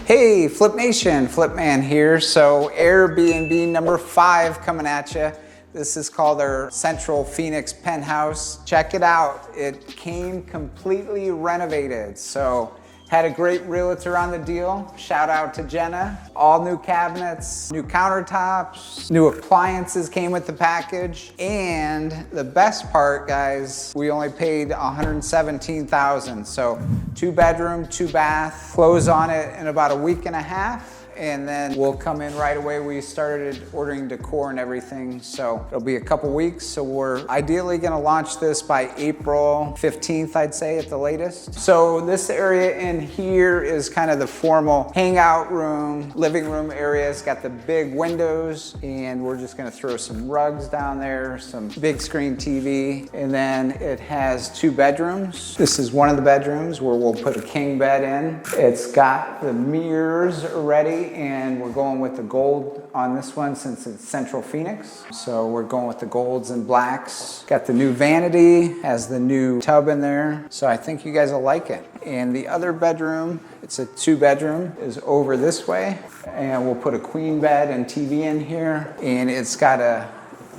Hey, Flip Nation, Flip Man here. So Airbnb number 5 coming at you. This is called our Central Phoenix penthouse. Check it out. It came completely renovated. So had a great realtor on the deal. Shout out to Jenna. All new cabinets, new countertops, new appliances came with the package. And the best part, guys, we only paid $117,000. So 2 bedroom, 2 bath, close on it in about a week and a half. And then we'll come in right away. We started ordering decor and everything, so it'll be a couple weeks. So we're ideally gonna launch this by April 15th, I'd say at the latest. So this area in here is kind of the formal hangout room, living room area. It's got the big windows, and we're just gonna throw some rugs down there, some big screen TV. And then it has 2 bedrooms. This is one of the bedrooms where we'll put a king bed in. It's got the mirrors already, and we're going with the gold on this one since it's Central Phoenix. So we're going with the golds and blacks. Got the new vanity, has the new tub in there. So I think you guys will like it. And the other bedroom, it's a 2 bedroom, is over this way. And we'll put a queen bed and TV in here. And it's got a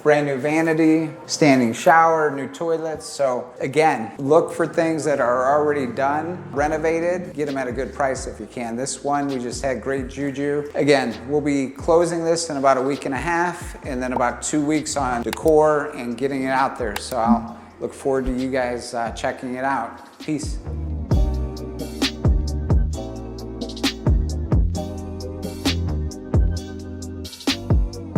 brand new vanity, standing shower, new toilets. So again, look for things that are already done, renovated, get them at a good price if you can. This one, we just had great juju. Again, we'll be closing this in about a week and a half, and then about 2 weeks on decor and getting it out there. So I'll look forward to you guys checking it out. Peace.